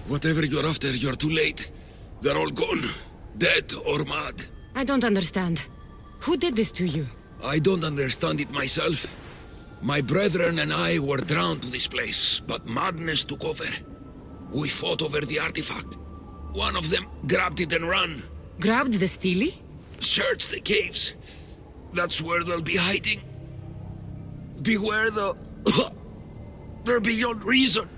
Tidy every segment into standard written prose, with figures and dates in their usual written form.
Whatever you're after, you're too late. They're all gone. Dead or mad. I don't understand. Who did this to you? I don't understand it myself. My brethren and I were drawn to this place, but madness took over. We fought over the artifact. One of them grabbed it and ran. Grabbed the Stele? Search the caves. That's where they'll be hiding. Beware the... They're beyond reason.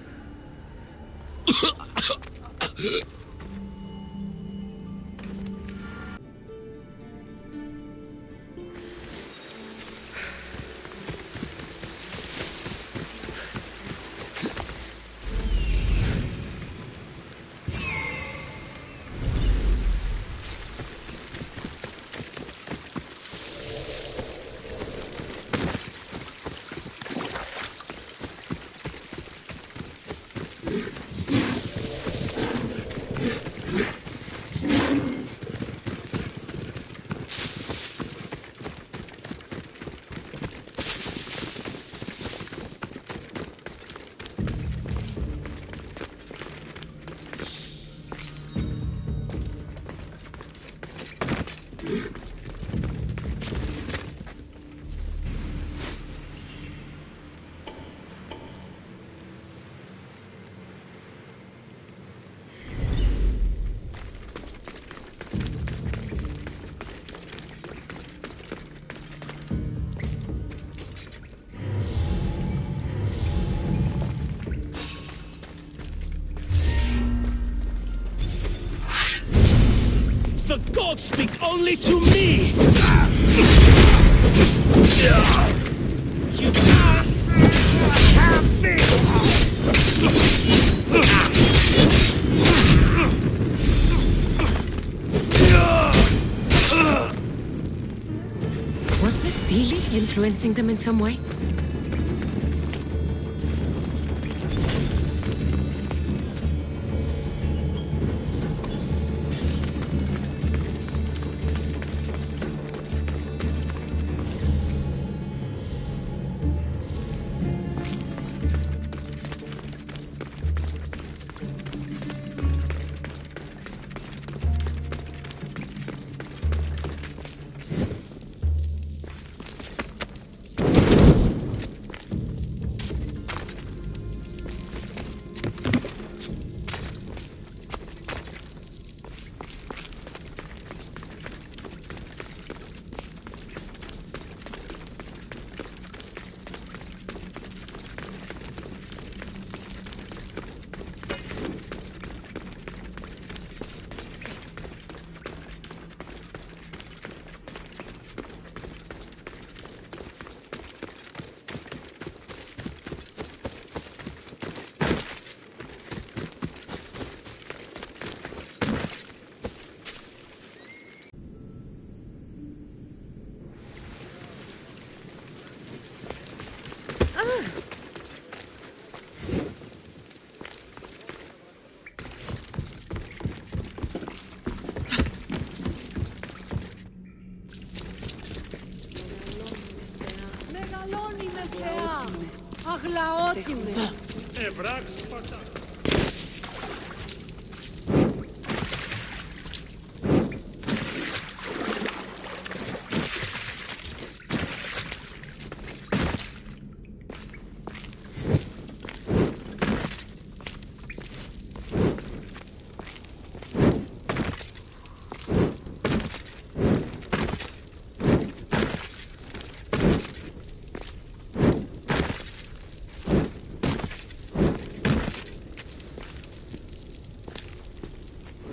The gods speak only to me! You can't have it! Was the Stele influencing them in some way?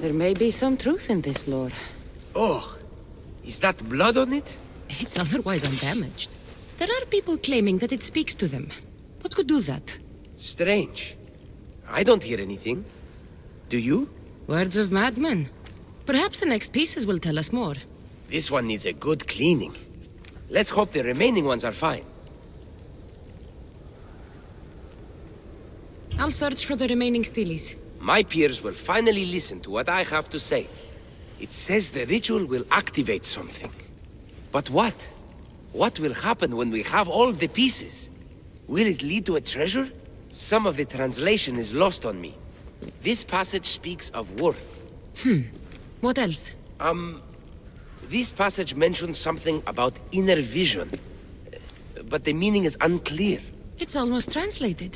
There may be some truth in this lore. Oh, is that blood on it? It's otherwise undamaged. There are people claiming that it speaks to them. What could do that? Strange. I don't hear anything. Do you? Words of madmen. Perhaps the next pieces will tell us more. This one needs a good cleaning. Let's hope the remaining ones are fine. I'll search for the remaining steles. My peers will finally listen to what I have to say. It says the ritual will activate something. But what? What will happen when we have all the pieces? Will it lead to a treasure? Some of the translation is lost on me. This passage speaks of worth. What else? This passage mentions something about inner vision. But the meaning is unclear. It's almost translated.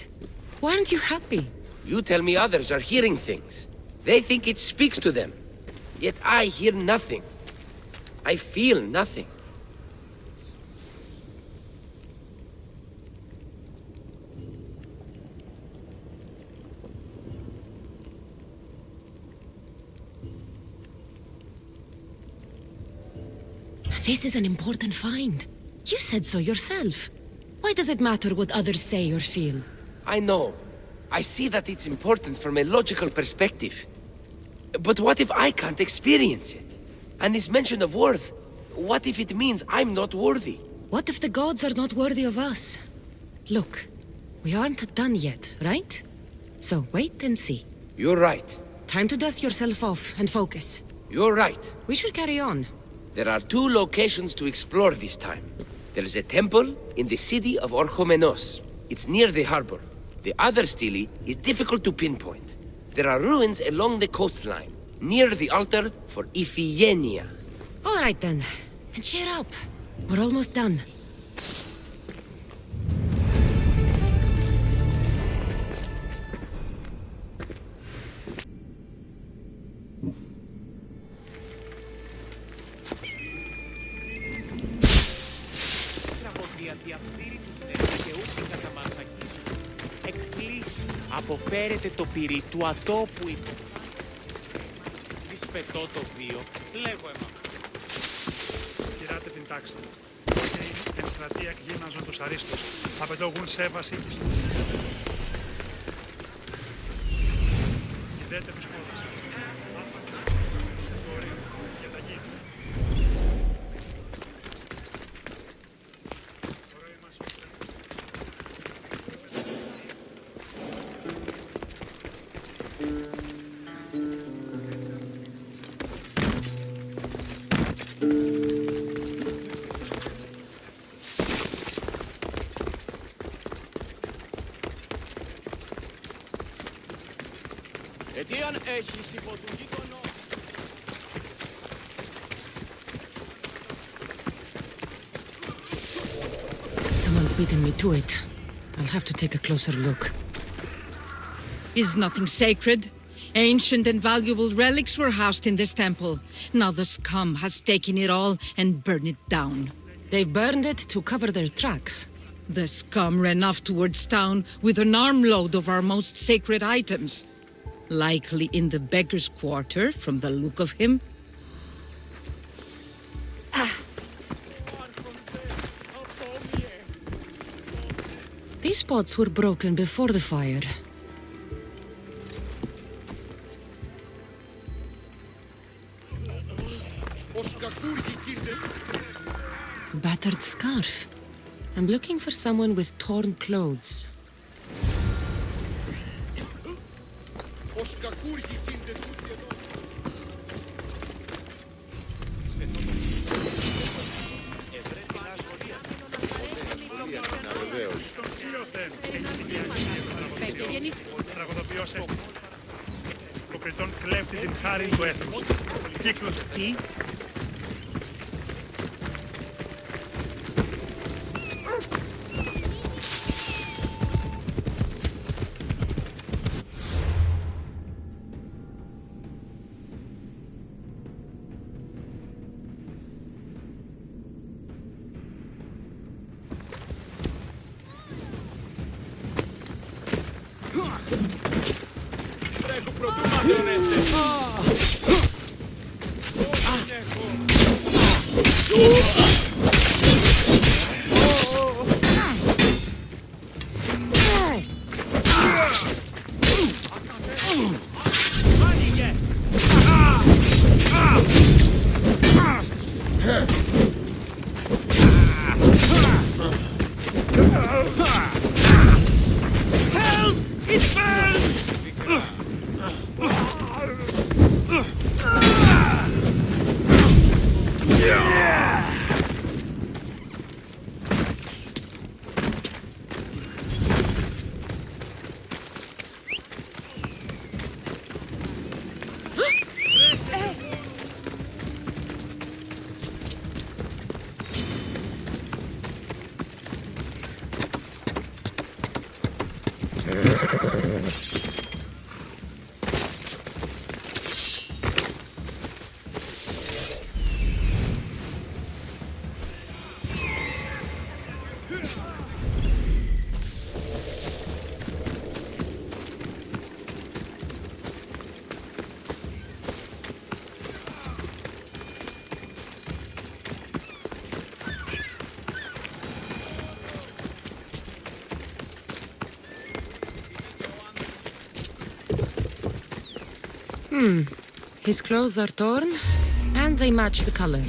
Why aren't you happy? You tell me others are hearing things. They think it speaks to them. Yet I hear nothing. I feel nothing. This is an important find. You said so yourself. Why does it matter what others say or feel? I know. I see that it's important from a logical perspective. But what if I can't experience it? And this mention of worth, what if it means I'm not worthy? What if the gods are not worthy of us? Look, we aren't done yet, right? So wait and see. You're right. Time to dust yourself off and focus. You're right. We should carry on. There are 2 locations to explore this time. There is a temple in the city of Orchomenos. It's near the harbor. The other stele is difficult to pinpoint. There are ruins along the coastline, near the altar for Iphigenia. All right then. And cheer up. We're almost done. Αποφέρετε το πυρί του ατόπου υπό. Της πετώ το βίο, λέγω αίμα. Κυράτε την τάξη. Και εν στρατεία γύμναζον τους αρίστους. Απαιτώγουν σέβαση εις τους. Κηδέτε τους πόδας σας. Άπαξ, στο χώριο και τα γη. Αιτίαν έχεις υπό του γείτονο. Someone's beaten me to it. I'll have to take a closer look. Is nothing sacred? Ancient and valuable relics were housed in this temple. Now the scum has taken it all and burned it down. They've burned it to cover their tracks. The scum ran off towards town with an armload of our most sacred items. Likely in the beggar's quarter, from the look of him. These pots were broken before the fire. A battered scarf. I'm looking for someone with torn clothes. Προκριτών κλέβει την χάρη του έθνους. Κύκλος. Τι? His clothes are torn, and they match the color.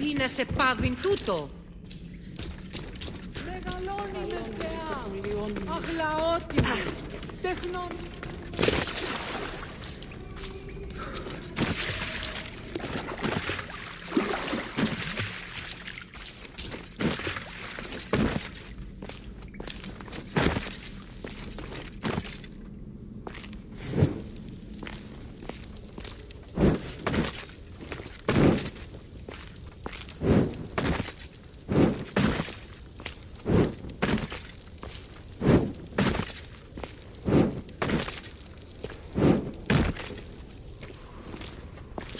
Είναι σε πάδιν τούτο. Μεγαλώνει με θεά, αγλαότιμα, τεχνών.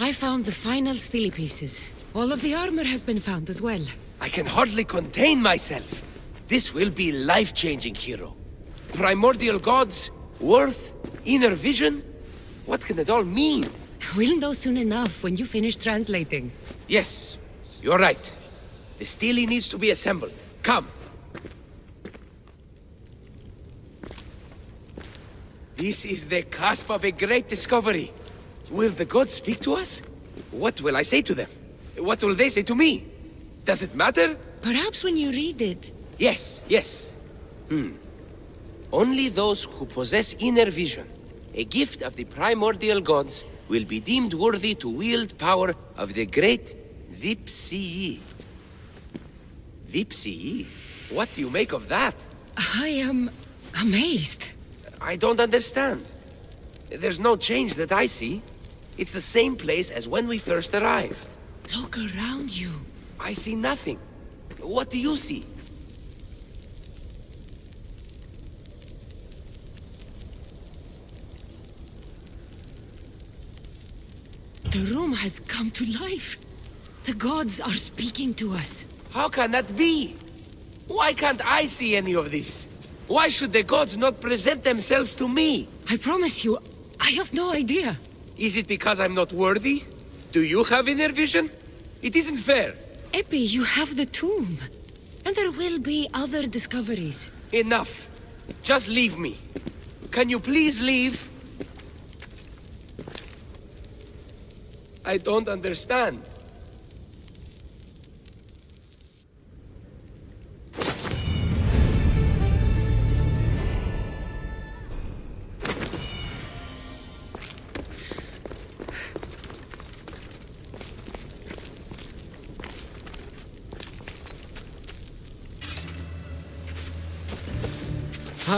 I found the final stilly pieces. All of the armor has been found as well. I can hardly contain myself. This will be life-changing, hero. Primordial gods, worth, inner vision. What can it all mean? We'll know soon enough when you finish translating. Yes, you're right. The stele needs to be assembled. Come. This is the cusp of a great discovery. Will the gods speak to us? What will I say to them? What will they say to me? Does it matter? Perhaps when you read it... Yes, yes. Only those who possess inner vision, a gift of the primordial gods, will be deemed worthy to wield power of the great Vipsii. Vipsii? What do you make of that? I am amazed. I don't understand. There's no change that I see. It's the same place as when we first arrived. Look around you. I see nothing. What do you see? The room has come to life. The gods are speaking to us. How can that be? Why can't I see any of this? Why should the gods not present themselves to me? I promise you, I have no idea. Is it because I'm not worthy? Do you have inner vision? It isn't fair. Epi, you have the tomb. And there will be other discoveries. Enough. Just leave me. Can you please leave? I don't understand.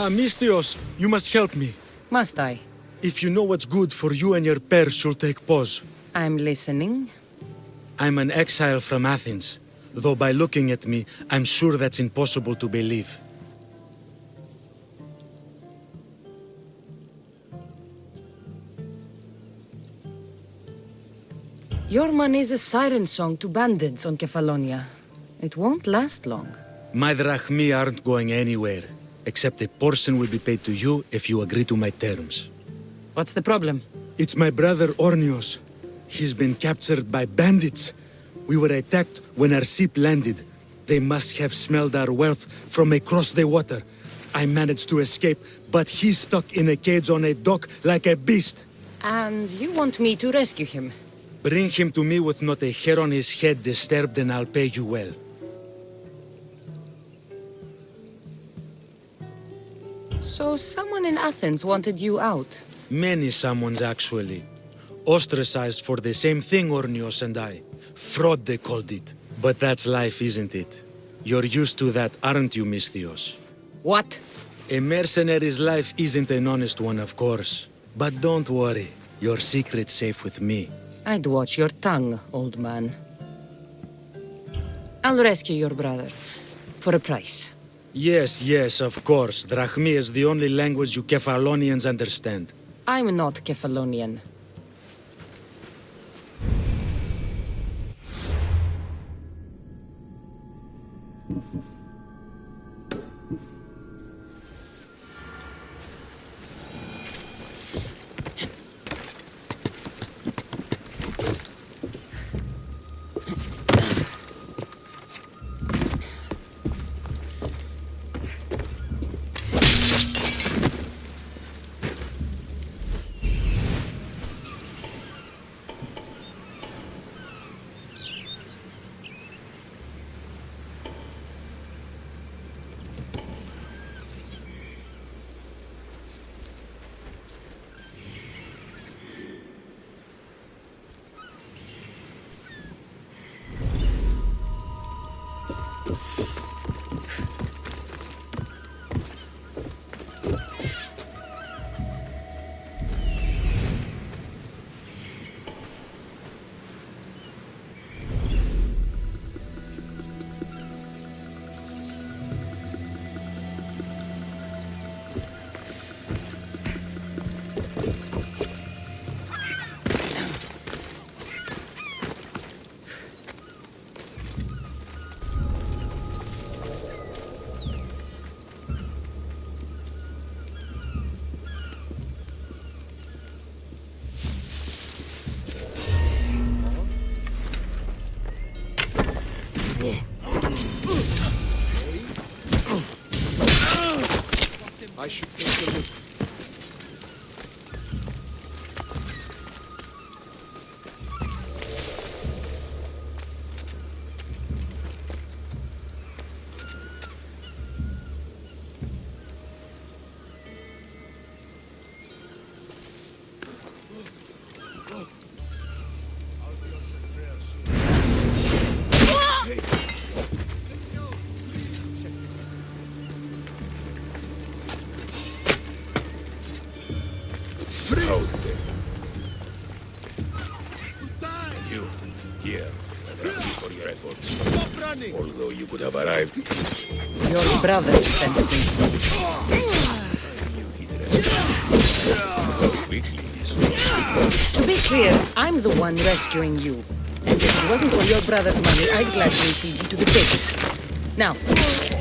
Misthios, you must help me. Must I? If you know what's good for you and your pairs, you'll take pause. I'm listening. I'm an exile from Athens, though by looking at me, I'm sure that's impossible to believe. Your man is a siren song to bandits on Kefalonia. It won't last long. My drachmi aren't going anywhere, except a portion will be paid to you if you agree to my terms. What's the problem? It's my brother Ornios. He's been captured by bandits. We were attacked when our ship landed. They must have smelled our wealth from across the water. I managed to escape, but he's stuck in a cage on a dock like a beast. And you want me to rescue him? Bring him to me with not a hair on his head disturbed and I'll pay you well. So someone in Athens wanted you out? Many someones, actually. Ostracized for the same thing, Ornios and I. Fraud, they called it. But that's life, isn't it? You're used to that, aren't you, Misthios? What? A mercenary's life isn't an honest one, of course. But don't worry, your secret's safe with me. I'd watch your tongue, old man. I'll rescue your brother. For a price. Yes, yes, of course. Drachmi is the only language you Kefalonians understand. I'm not Kefalonian. I should take a look. Here, and thank you for your efforts. Although you could have arrived. Your brother sent me. Quickly, To be clear, I'm the one rescuing you. And if it wasn't for your brother's money, I'd gladly feed you to the pigs. Now,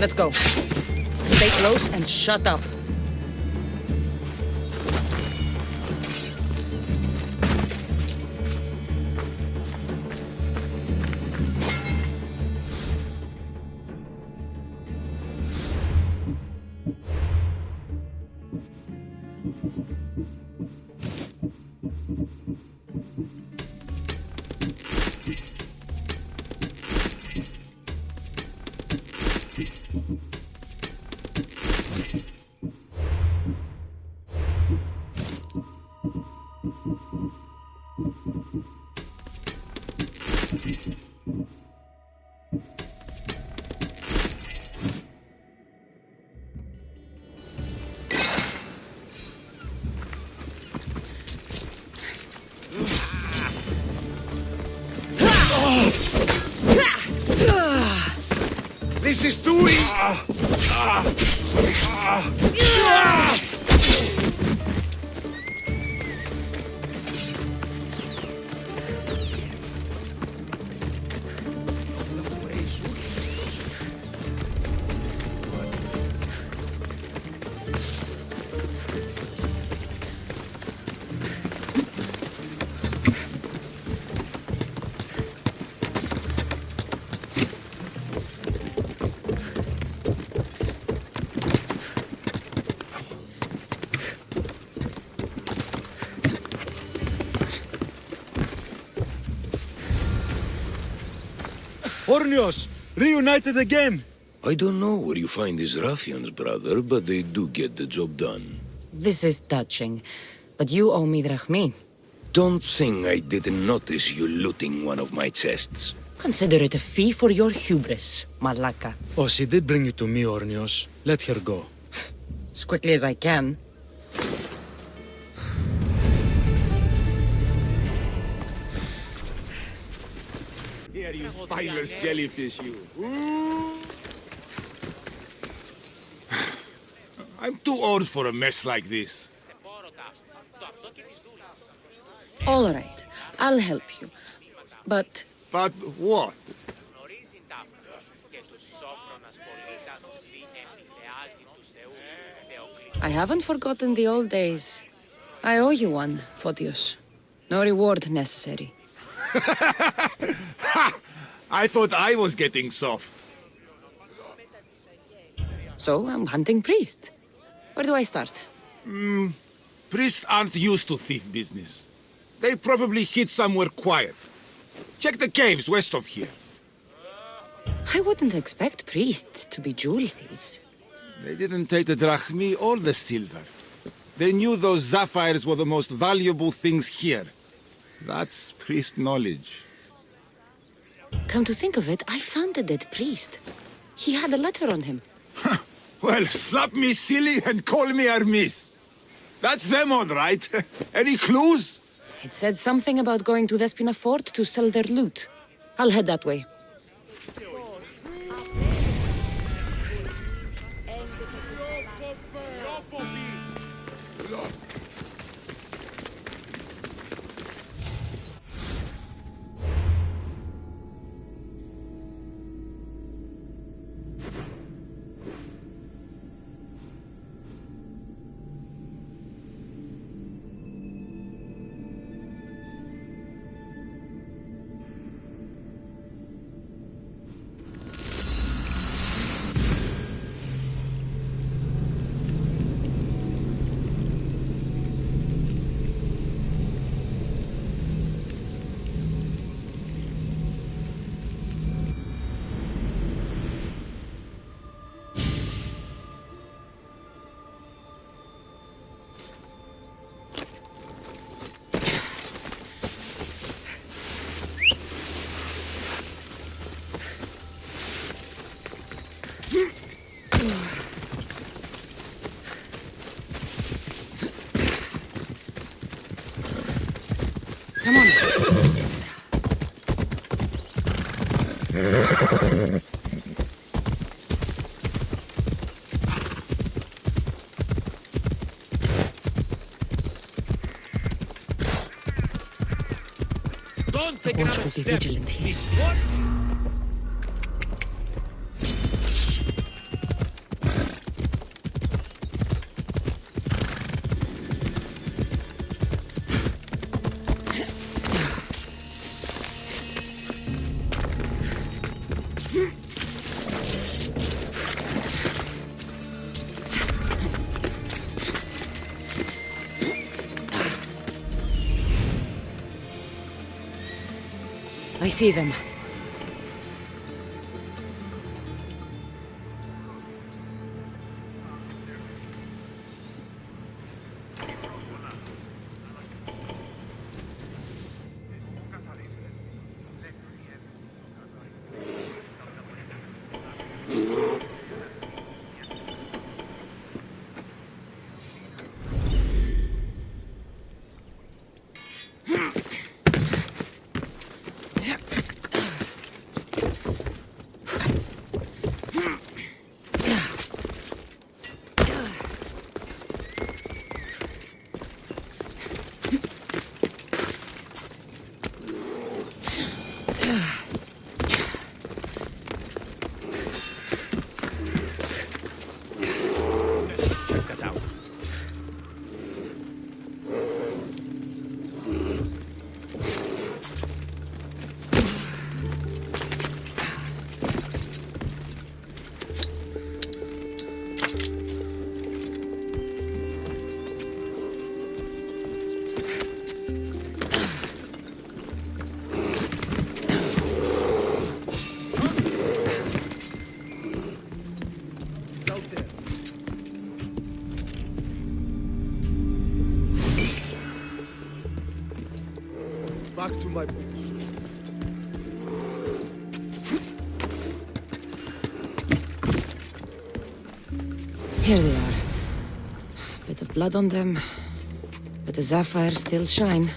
let's go. Stay close and shut up. This is doing... Ornios! Reunited again! I don't know where you find these ruffians, brother, but they do get the job done. This is touching, but you owe me drachmi. Don't think I didn't notice you looting one of my chests. Consider it a fee for your hubris, Malaka. Oh, she did bring you to me, Ornios. Let her go. As quickly as I can. Here, you spineless jellyfish, you. I'm too old for a mess like this. All right, I'll help you. But But what? I haven't forgotten the old days. I owe you one, Photios. No reward necessary. I thought I was getting soft. So I'm hunting priests. Where do I start? Priests aren't used to thief business. They probably hid somewhere quiet. Check the caves west of here. I wouldn't expect priests to be jewel thieves. They didn't take the drachmi or the silver. They knew those sapphires were the most valuable things here. That's priest knowledge. Come to think of it, I found a dead priest. He had a letter on him. Well, slap me silly and call me Hermes. That's them all right. Any clues? It said something about going to Despina Fort to sell their loot. I'll head that way. Come on. Don't take Watch another will be step. vigilant here. This one. I see them. Back to my post. Here they are. Bit of blood on them, but the sapphires still shine.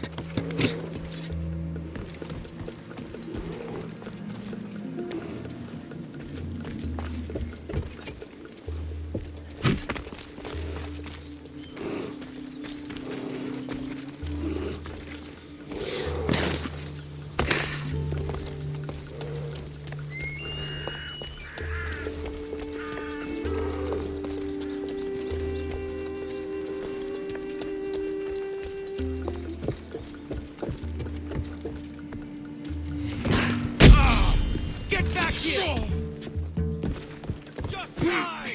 Get back here! Just die!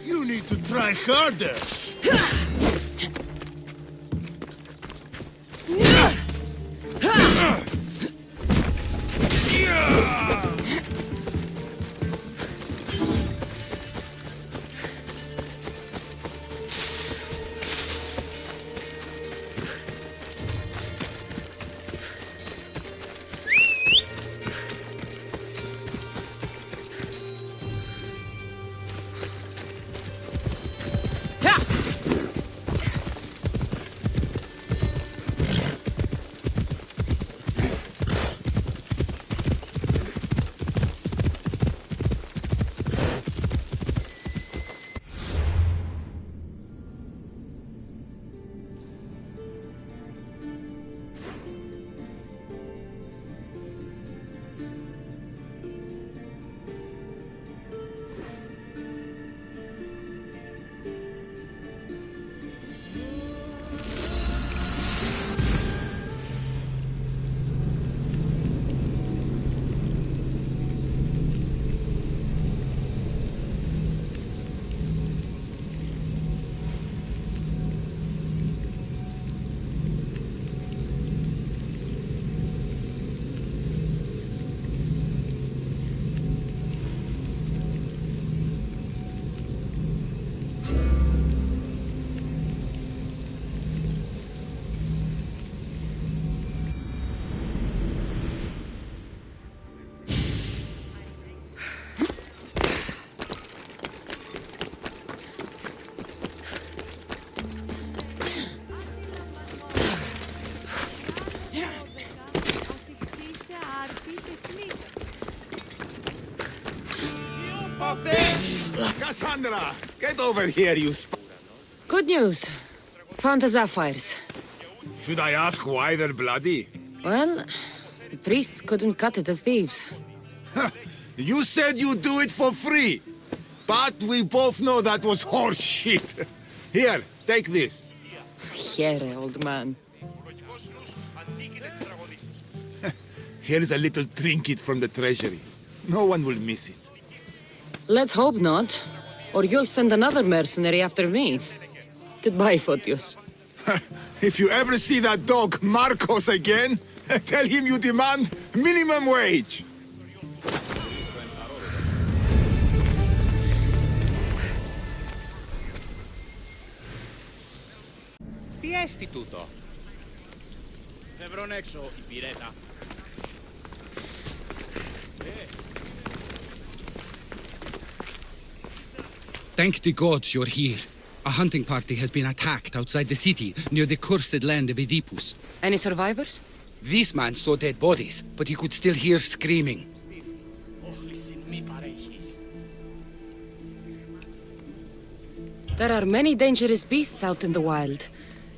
You need to try harder. Ha! Kassandra! Get over here, you Good news. Found the sapphires. Should I ask why they're bloody? Well, the priests couldn't cut it as thieves. You said you'd do it for free! But we both know that was horse shit! Here, take this. Here, old man. Here is a little trinket from the treasury. No one will miss it. Let's hope not. Or you'll send another mercenary after me. Goodbye, Photios. If you ever see that dog Marcos again, tell him you demand minimum wage. Τι έστι τούτο? Δεν βρουν έξω η πυρέτα. Thank the gods you're here. A hunting party has been attacked outside the city, near the cursed land of Oedipus. Any survivors? This man saw dead bodies, but he could still hear screaming. There are many dangerous beasts out in the wild.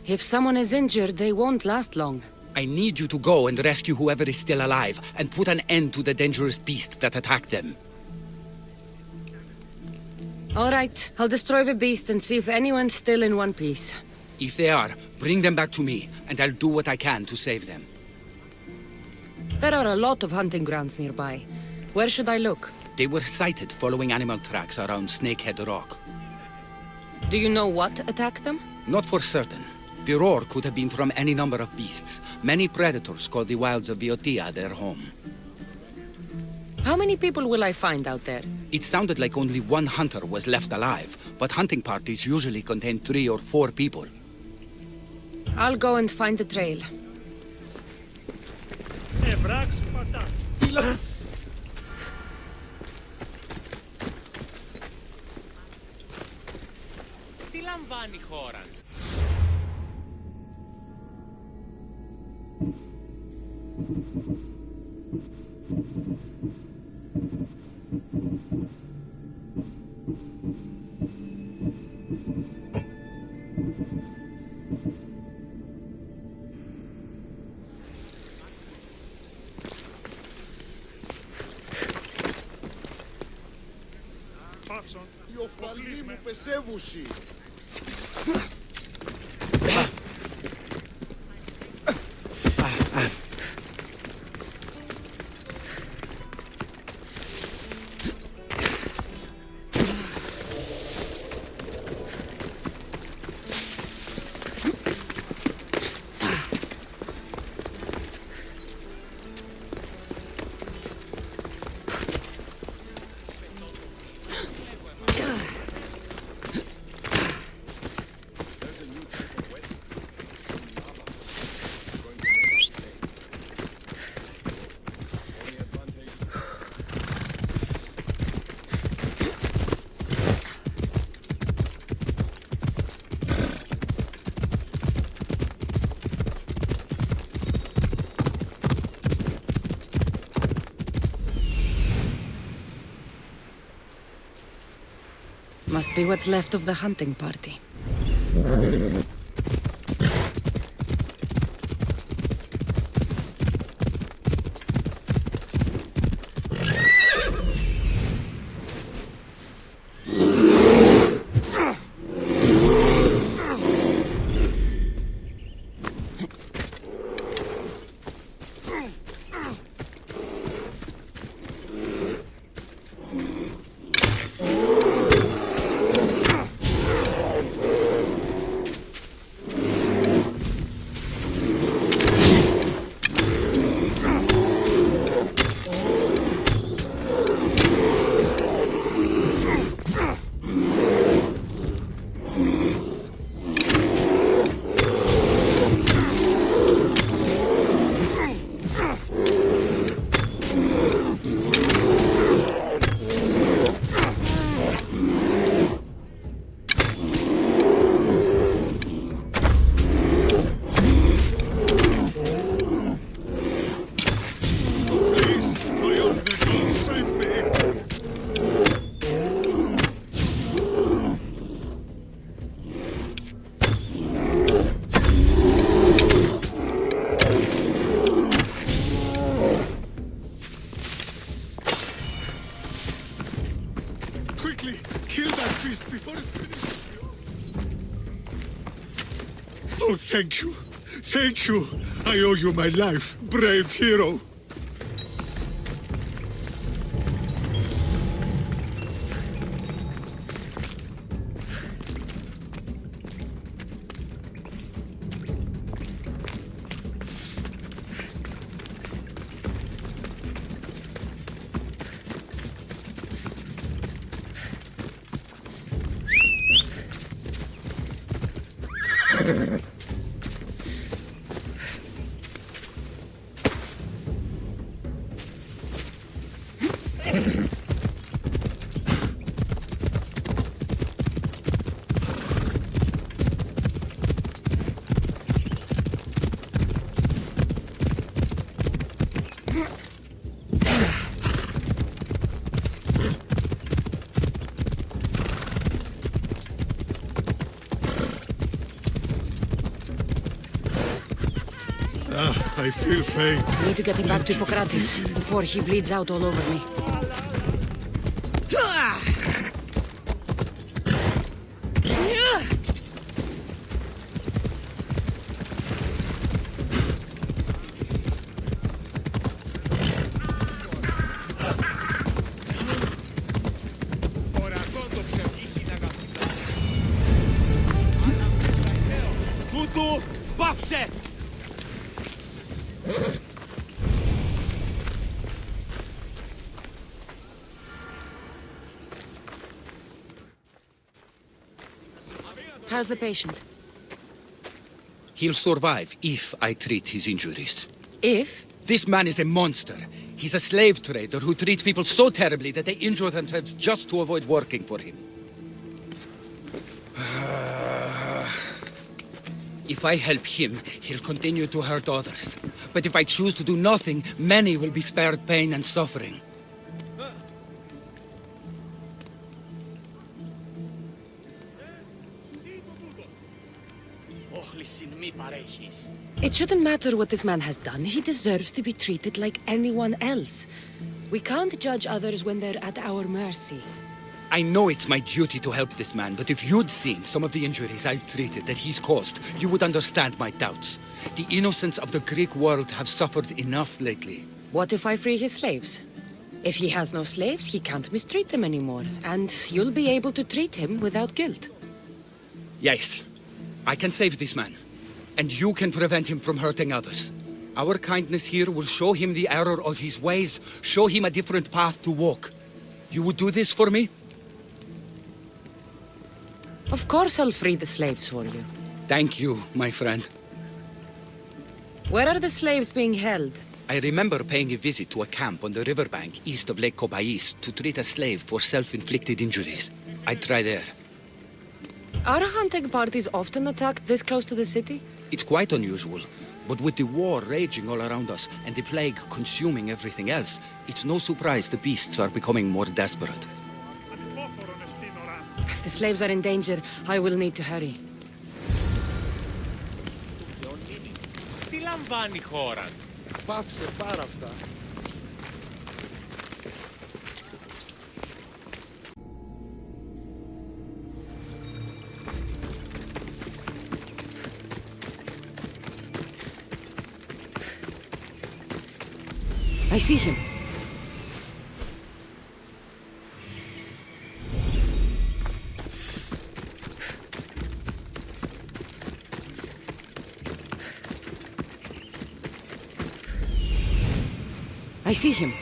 If someone is injured, they won't last long. I need you to go and rescue whoever is still alive, and put an end to the dangerous beast that attacked them. All right, I'll destroy the beast and see if anyone's still in one piece. If they are, bring them back to me, and I'll do what I can to save them. There are a lot of hunting grounds nearby. Where should I look? They were sighted following animal tracks around Snakehead Rock. Do you know what attacked them? Not for certain. The roar could have been from any number of beasts. Many predators call the wilds of Boeotia their home. How many people will I find out there? It sounded like only one hunter was left alive, but hunting parties usually contain 3 or 4 people. I'll go and find the trail. Τι λαμβάνει η χώρα? Οι οφαλοί μου πεσεύουσι. Must be what's left of the hunting party. Oh, thank you. Thank you. I owe you my life, brave hero. I feel faint. I need to get him back to Hippocrates before he bleeds out all over me. Τούτου, πάψε! How's the patient? He'll survive if I treat his injuries. If? This man is a monster. He's a slave trader who treats people so terribly that they injure themselves just to avoid working for him. If I help him, he'll continue to hurt others. But if I choose to do nothing, many will be spared pain and suffering. It shouldn't matter what this man has done. He deserves to be treated like anyone else. We can't judge others when they're at our mercy. I know it's my duty to help this man, but if you'd seen some of the injuries I've treated that he's caused, you would understand my doubts. The innocents of the Greek world have suffered enough lately. What if I free his slaves? If he has no slaves, he can't mistreat them anymore, and you'll be able to treat him without guilt. Yes, I can save this man, and you can prevent him from hurting others. Our kindness here will show him the error of his ways, show him a different path to walk. You would do this for me? Of course I'll free the slaves for you. Thank you, my friend. Where are the slaves being held? I remember paying a visit to a camp on the riverbank east of Lake Cobais to treat a slave for self-inflicted injuries. I'd try there. Are hunting parties often attacked this close to the city? It's quite unusual, but with the war raging all around us and the plague consuming everything else, it's no surprise the beasts are becoming more desperate. If the slaves are in danger, I will need to hurry. Τι λαμβάνει η χώρα? Πάυσε πάρα αυτά. I see him. I see him.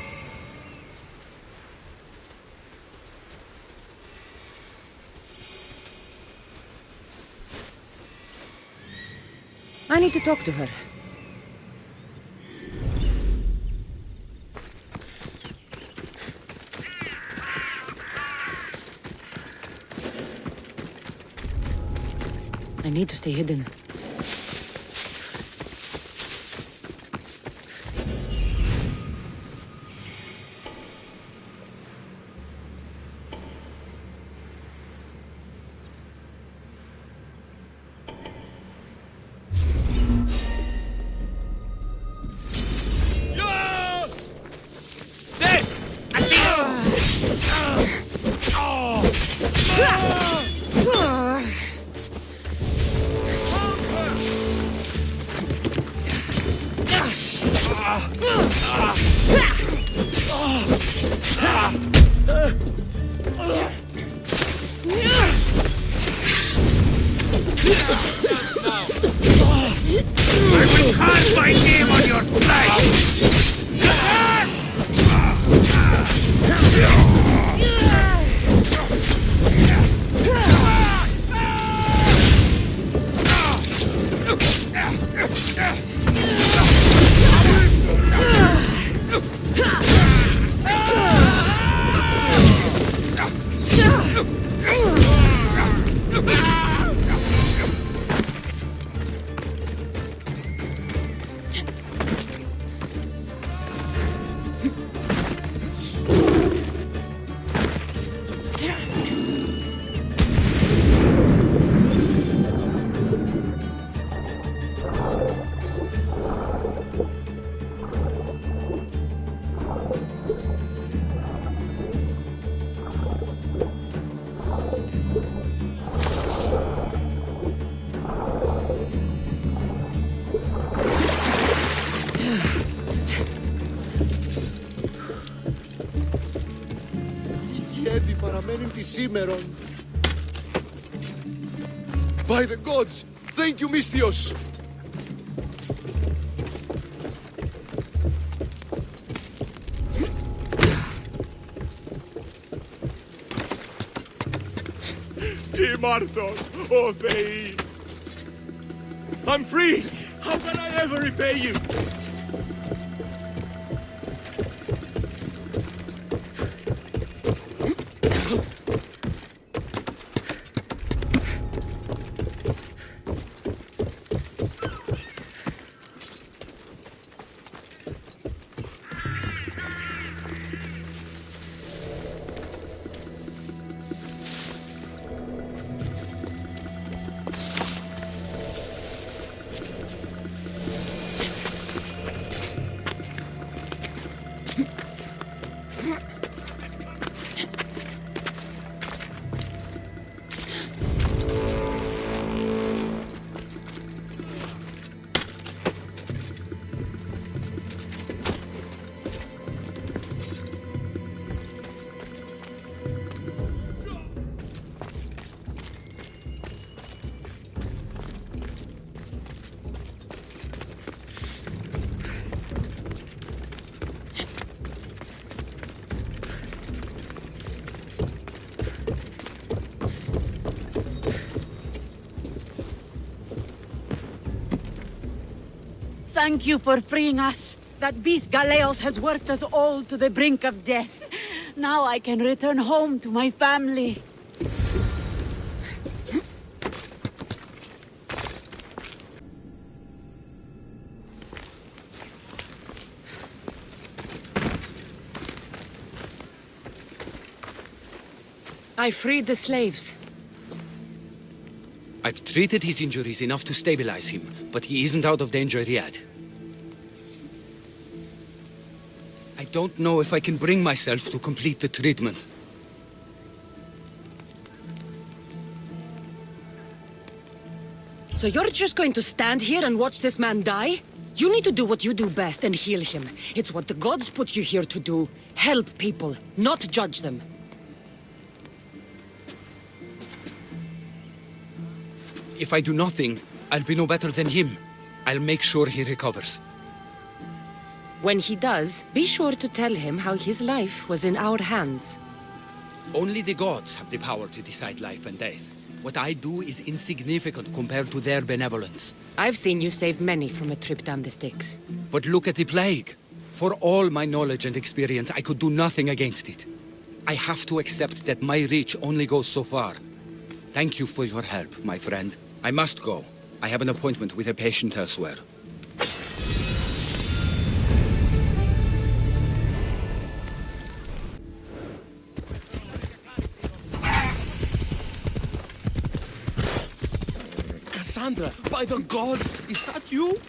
I need to talk to her. I need to stay hidden. I will carve my name on your flesh! By the gods! Thank you, Misthios! Imartos, O Theoi! I'm free! How can I ever repay you? Thank you for freeing us. That beast Galeos has worked us all to the brink of death. Now I can return home to my family. I freed the slaves. I've treated his injuries enough to stabilize him, but he isn't out of danger yet. I don't know if I can bring myself to complete the treatment. So you're just going to stand here and watch this man die? You need to do what you do best and heal him. It's what the gods put you here to do. Help people, not judge them. If I do nothing, I'll be no better than him. I'll make sure he recovers. When he does, be sure to tell him how his life was in our hands. Only the gods have the power to decide life and death. What I do is insignificant compared to their benevolence. I've seen you save many from a trip down the Styx. But look at the plague. For all my knowledge and experience, I could do nothing against it. I have to accept that my reach only goes so far. Thank you for your help, my friend. I must go. I have an appointment with a patient elsewhere. Kassandra, by the gods, is that you?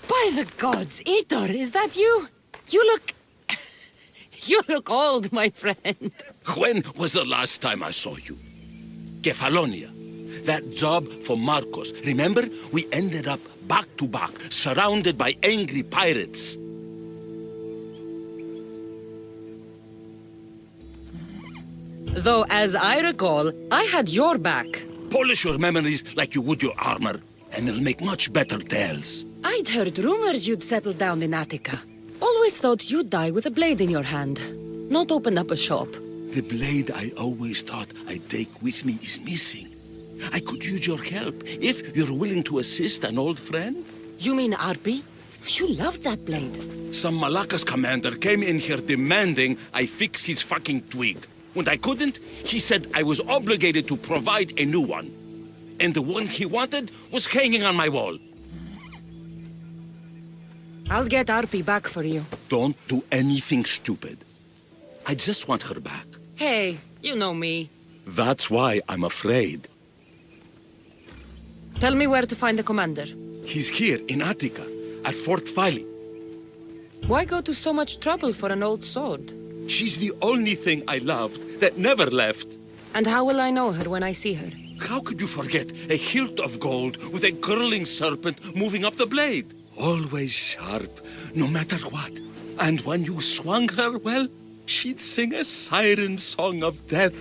By the gods, Heitor, is that you? You look... you look old, my friend. When was the last time I saw you? Kefalonia. that job for Marcos. Remember? We ended up back to back, surrounded by angry pirates. Though, as I recall, I had your back. Polish your memories like you would your armor, and they'll make much better tales. I'd heard rumors you'd settled down in Attica. Always thought you'd die with a blade in your hand, not open up a shop. The blade I always thought I'd take with me is missing. I could use your help, if you're willing to assist an old friend. You mean Arpi? You loved that blade. Some Malacca's commander came in here demanding I fix his fucking twig. When I couldn't, he said I was obligated to provide a new one. And the one he wanted was hanging on my wall. I'll get Arpi back for you. Don't do anything stupid. I just want her back. Hey, you know me. That's why I'm afraid. Tell me where to find the commander. He's here in Attica, at Fort Phyle. Why go to so much trouble for an old sword? She's the only thing I loved that never left. And how will I know her when I see her? How could you forget a hilt of gold with a curling serpent moving up the blade? Always sharp, no matter what. And when you swung her, well, she'd sing a siren song of death.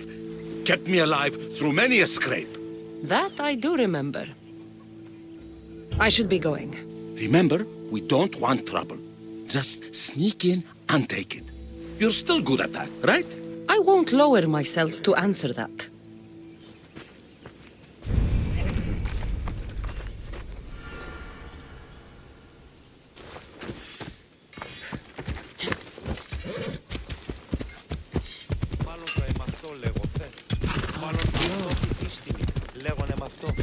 Kept me alive through many a scrape. That I do remember. I should be going. Remember, we don't want trouble. Just sneak in and take it. You're still good at that, right? I won't lower myself to answer that. Μάλλον το εμαυτό λέγω, θε. Μάλλον αυτό έχει πίστημη. Λέγον εμαυτό.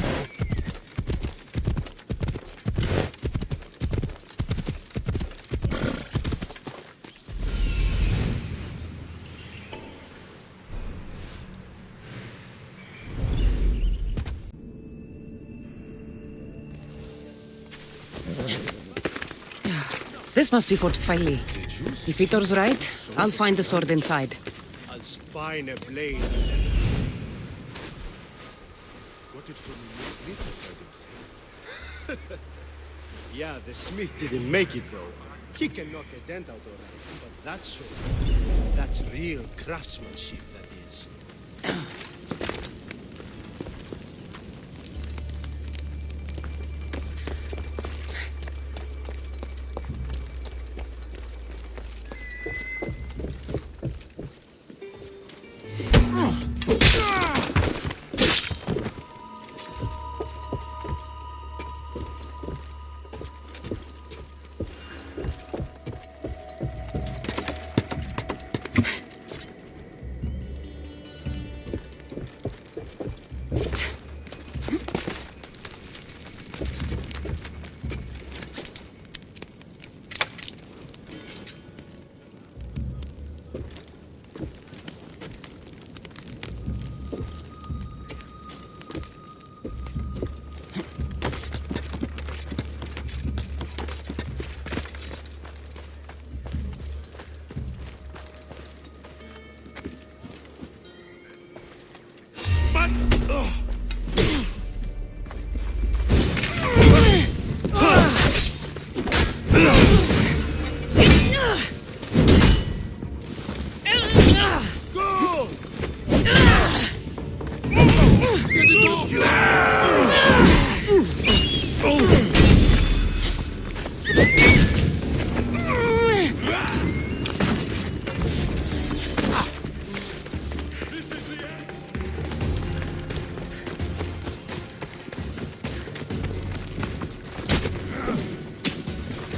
This must be Fort Phyle. If Heitor's right, I'll find the sword inside. As fine a blade. Got it from the smith, I heard him say. Yeah, the smith didn't make it though. He can knock a dent out alright, but that's so. That's real craftsmanship, that is.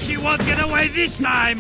She won't get away this time!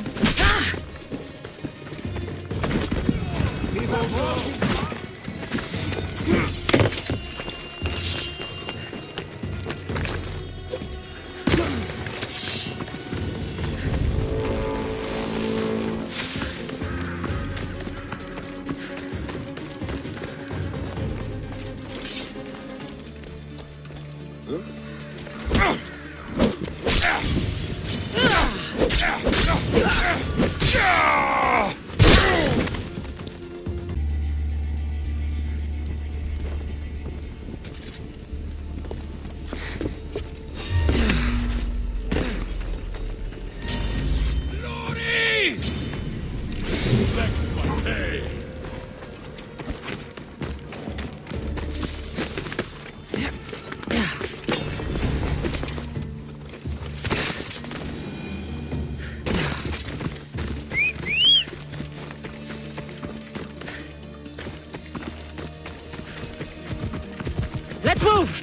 Let's move!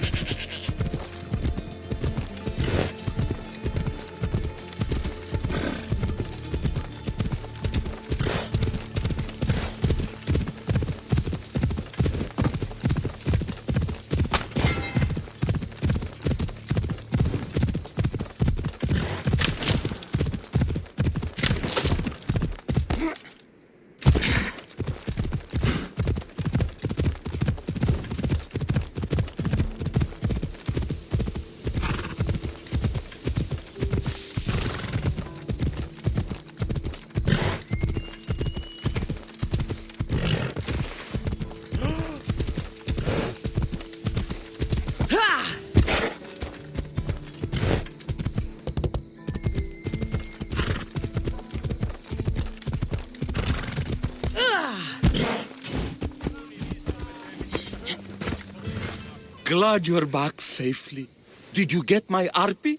Glad you're back safely. Did you get my arpy?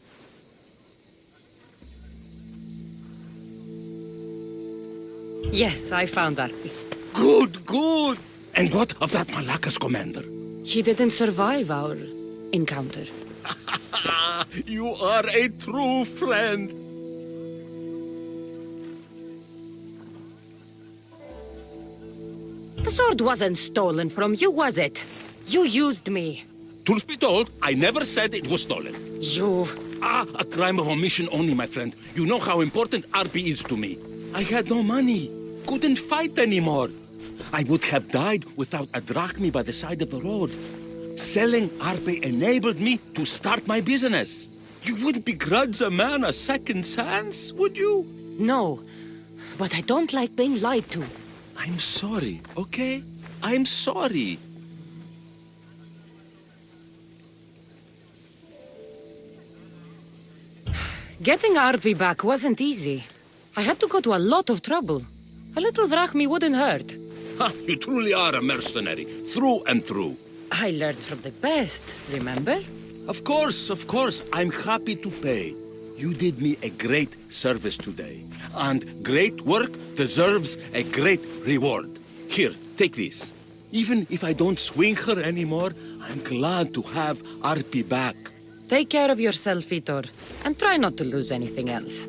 Yes, I found Arpi. Good, good. And what of that Malacca's commander? He didn't survive our encounter. You are a true friend. The sword wasn't stolen from you, was it? You used me. Truth be told, I never said it was stolen. You... A crime of omission only, my friend. You know how important RP is to me. I had no money. Couldn't fight anymore. I would have died without a drachmi by the side of the road. Selling RP enabled me to start my business. You wouldn't begrudge a man a second chance, would you? No, but I don't like being lied to. I'm sorry, okay? I'm sorry. Getting Arpi back wasn't easy. I had to go to a lot of trouble. A little drachmi wouldn't hurt. Ha, you truly are a mercenary, through and through. I learned from the best, remember? Of course, I'm happy to pay. You did me a great service today. And great work deserves a great reward. Here, take this. Even if I don't swing her anymore, I'm glad to have Arpi back. Take care of yourself, Heitor, and try not to lose anything else.